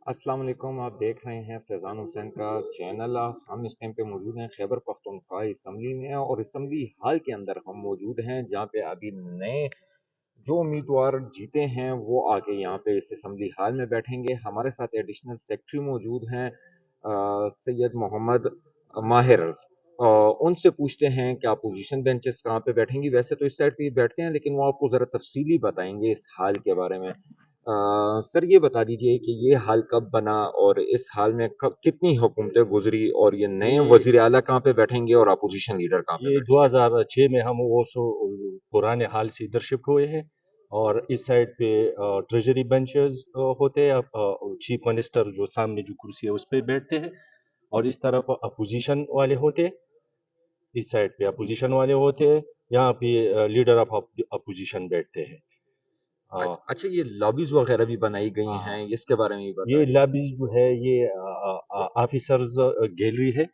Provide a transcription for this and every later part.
السلام علیکم، آپ دیکھ رہے ہیں فیضان حسین کا چینل۔ ہم اس ٹائم پہ موجود ہیں خیبر پختونخوا اسمبلی میں، اور اسمبلی ہال کے اندر ہم موجود ہیں جہاں پہ ابھی نئے جو امیدوار جیتے ہیں وہ آگے یہاں پہ اس اسمبلی ہال میں بیٹھیں گے۔ ہمارے ساتھ ایڈیشنل سیکرٹری موجود ہیں سید محمد ماہر۔ ان سے پوچھتے ہیں کہ اپوزیشن بینچز کہاں پہ بیٹھیں گی۔ ویسے تو اس سائڈ پہ ہی بیٹھتے ہیں، لیکن وہ آپ کو ذرا تفصیلی بتائیں گے اس حال کے بارے میں۔ سر یہ بتا دیجئے کہ یہ حال کب بنا اور اس حال میں کتنی حکومتیں گزری، اور یہ نئے وزیر اعلیٰ کہاں پہ بیٹھیں گے اور اپوزیشن لیڈر کہاں پہ یہ بیٹھیں گے؟ 2006 میں ہم وہ پرانے حال سے ادھر شفٹ ہوئے ہیں، اور اس سائڈ پہ ٹریجری بینچز ہوتے ہیں، چیف منسٹر جو سامنے جو کرسی ہے اس پہ بیٹھتے ہیں، اور اس طرف اپوزیشن والے ہوتے ہیں، اس سائڈ پہ اپوزیشن والے ہوتے ہیں، یہاں پہ لیڈر آف اپوزیشن بیٹھتے ہیں۔ اچھا، یہ لابیز وغیرہ بھی بنائی گئی ہاں، ہیں، اس کے بارے میں بھی بتا یہ دیجیے۔ لابیز جو ہے یہ آفیسرز گیلری ہے،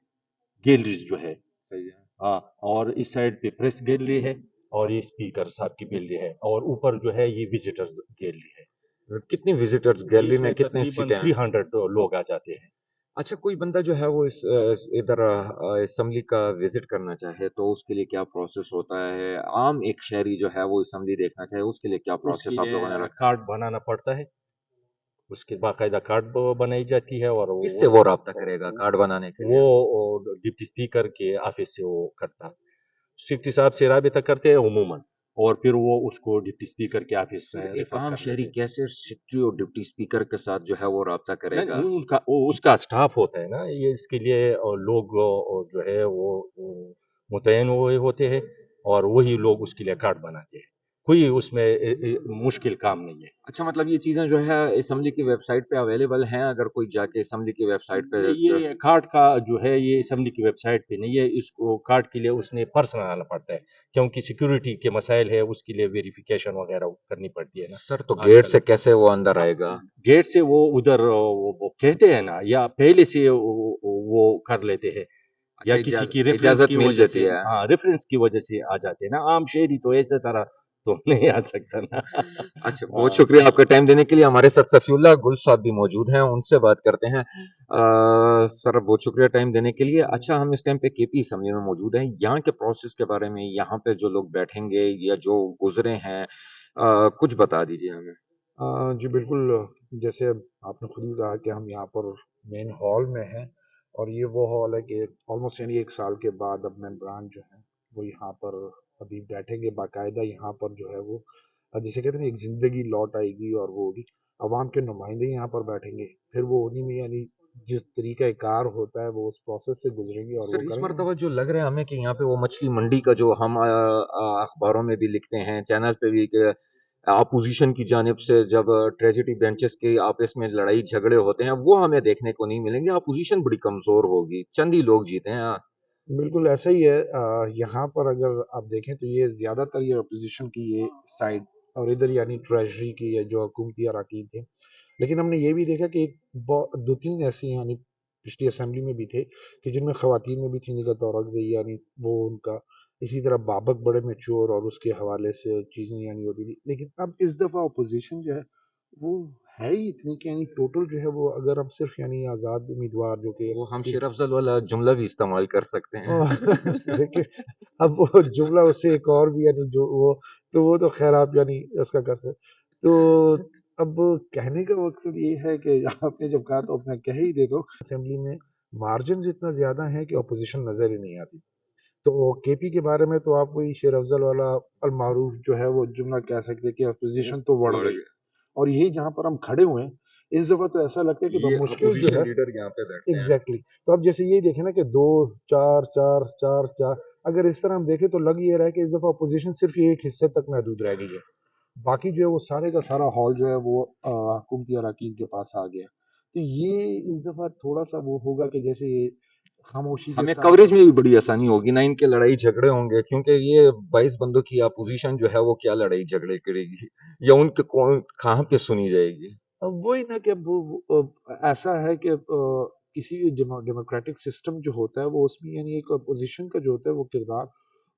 گیلریز جو ہے، صحیح ہے۔ ہاں، اور اس سائڈ پہ پریس گیلری ہے، اور یہ اسپیکر صاحب کی گیلری ہے، اور اوپر جو ہے یہ وزٹرز گیلری ہے۔ کتنی وزٹرز گیلری اس میں میں کتنے تقریباً سیٹیں ہیں؟ 300 لوگ آ جاتے ہیں۔ اچھا، کوئی بندہ جو ہے وہ ادھر اسمبلی کا وزٹ کرنا چاہے تو اس کے لیے کیا پروسیس ہوتا ہے؟ عام ایک شہری جو ہے وہ اسمبلی دیکھنا چاہے، اس کے لیے کیا اس کے پروسیس آپ لیے لوگوں نے رکھا ہے؟ کارڈ بنانا پڑتا ہے، اس کے باقاعدہ کارڈ بنائی جاتی ہے، اور کس سے وہ رابطہ کرے گا کارڈ بنانے کے لیے؟ وہ ڈپٹی اسپیکر کے آفس سے وہ کرتا ہے، سیکرٹری صاحب سے رابطہ کرتے ہیں عموماً، اور پھر وہ اس کو ڈپٹی اسپیکر کے آفس سر، میں ایک ریفر عام کر شہری لیتے ہیں۔ کیسے سیکرٹری اور ڈپٹی اسپیکر کے ساتھ جو ہے وہ رابطہ کرے گا؟ نہیں، اس کا اسٹاف ہوتا ہے نا، یہ اس کے لیے لوگ جو ہے وہ متعین ہوئے ہوتے ہیں، اور وہی لوگ اس کے لیے کارڈ بناتے ہیں، کوئی اس میں مشکل کام نہیں ہے۔ اچھا، مطلب یہ چیزیں جو ہے اسمبلی کی ویب سائٹ پہ اویلیبل ہیں؟ اگر کوئی جا کے اسمبلی کی ویب سائٹ پہ نہیں، یہ کارڈ کا جو ہے یہ اسمبلی کی ویب سائٹ پہ نہیں ہے، اس کو کارڈ کے لیے اس نے پرسنل آنا پڑتا ہے، کیونکہ سیکیورٹی کے مسائل ہے، اس کے لیے ویریفیکیشن وغیرہ کرنی پڑتی ہے نا سر تو آج گیٹ کل۔ سے کیسے وہ اندر آئے گا؟ گیٹ سے وہ ادھر وہ کہتے ہیں نا، یا پہلے سے وہ کر لیتے ہیں، یا اچھا، کسی کی ریفرنس اجازت کی مل وجہ جاتی سے، ہے؟ ہاں ریفرنس کی وجہ سے آ جاتے ہیں نا، عام شہری تو ایسے طرح تو نہیں آ سکتا نا۔ اچھا، بہت شکریہ آپ کا ٹائم دینے کے لیے۔ ہمارے ساتھ صفی اللہ گل صاحب بھی موجود ہیں، ان سے بات کرتے ہیں۔ سر، بہت شکریہ ٹائم دینے کے لیے۔ اچھا، ہم اس ٹائم پہ کے پی اسمبلی میں موجود ہیں، یہاں کے پروسیس کے بارے میں، یہاں پہ جو لوگ بیٹھیں گے یا جو گزرے ہیں، کچھ بتا دیجیے ہمیں۔ جی بالکل، جیسے آپ نے خود ہی کہا کہ ہم یہاں پر مین ہال میں ہیں، اور یہ وہ ہال ہے کہ آلموسٹ یعنی 1 سال کے بعد اب ممبران جو ہیں وہ یہاں پر ابھی بیٹھیں گے باقاعدہ۔ یہاں پر جو ہے وہ جسے کہتے ہیں ایک زندگی لوٹ آئے گی، اور وہ ہوگی عوام کے نمائندے یہاں پر بیٹھیں گے، پھر وہ انہی میں یعنی جس طریقہ کار ہوتا ہے وہ اس پروسیس سے گزریں گے اور سر، وہ اس کریں گے۔ مرتبہ جو لگ رہا ہے ہمیں کہ یہاں پہ وہ مچھلی منڈی کا جو ہم اخباروں میں بھی لکھتے ہیں، چینل پہ بھی، کہ اپوزیشن کی جانب سے جب ٹریجڈی بینچز کے آپس میں لڑائی جھگڑے ہوتے ہیں وہ ہمیں دیکھنے کو نہیں ملیں گے۔ اپوزیشن بڑی کمزور ہوگی، چند ہی لوگ جیتے ہیں۔ بالکل ایسا ہی ہے۔ یہاں پر اگر آپ دیکھیں تو یہ زیادہ تر یہ اپوزیشن کی یہ سائڈ، اور ادھر یعنی ٹریجری کی یہ جو حکومتی اراکین تھے، لیکن ہم نے یہ بھی دیکھا کہ ایک دو تین ایسی یعنی پچھلی اسمبلی میں بھی تھے کہ جن میں خواتین میں بھی تھیں، جگہ اورنگزئی یعنی وہ ان کا اسی طرح بابک بڑے میچور اور اس کے حوالے سے چیزیں یعنی ہوتی تھی، لیکن اب اس دفعہ اپوزیشن جو ہے وہ ہے ہی اتنی کہ یعنی ٹوٹل جو ہے وہ اگر ہم صرف یعنی آزاد امیدوار جو کہ وہ ہم شیر افضل والا جملہ بھی استعمال کر سکتے ہیں۔ دیکھیں، اب وہ جملہ اس سے ایک اور بھی یعنی جو وہ تو خیر آپ یعنی اس کا کر سکتے تو اب کہنے کا مقصد یہ ہے کہ آپ نے جب کہا تو میں کہہ ہی دے دو، اسمبلی میں مارجنز اتنا زیادہ ہیں کہ اپوزیشن نظر ہی نہیں آتی۔ تو کے پی کے بارے میں تو آپ وہی شیر افضل والا المعروف جو ہے وہ جملہ کہہ سکتے کہ اپوزیشن تو بڑھ گئی، اور یہی جہاں پر ہم کھڑے ہوئے ہیں اس دفعہ تو ایسا لگتا ہے کہ یہ بمشکل جو اپوزیشن ہے۔ لیڈر یہاں پہ بیٹھتے ہیں۔ ایگزیکٹلی تو اب جیسے یہی دیکھیں نا کہ 2 4 4 4 4، اگر اس طرح ہم دیکھیں تو لگ یہ رہا ہے کہ اس دفعہ اپوزیشن صرف یہ ایک حصے تک محدود رہ گئی ہے، باقی جو ہے وہ سارے کا سارا ہال جو ہے وہ حکومتی اراکین کے پاس آ گیا۔ تو یہ اس دفعہ تھوڑا سا وہ ہوگا کہ جیسے یہ خاموشی کے ہمیں ساتھ، کوریج میں بھی بڑی آسانی ہوگی نا، ان کے لڑائی جھگڑے ہوں گے، کیونکہ یہ 22 بندوں کی اپوزیشن جو ہے وہ کیا لڑائی جھگڑے کرے گی، یا ان کے کہاں پہ سنی جائے گی؟ اب وہی نا کہ اب ایسا ہے کہ کسی ڈیموکریٹک سسٹم جو ہوتا ہے وہ اس میں یعنی ایک اپوزیشن کا جو ہوتا ہے وہ کردار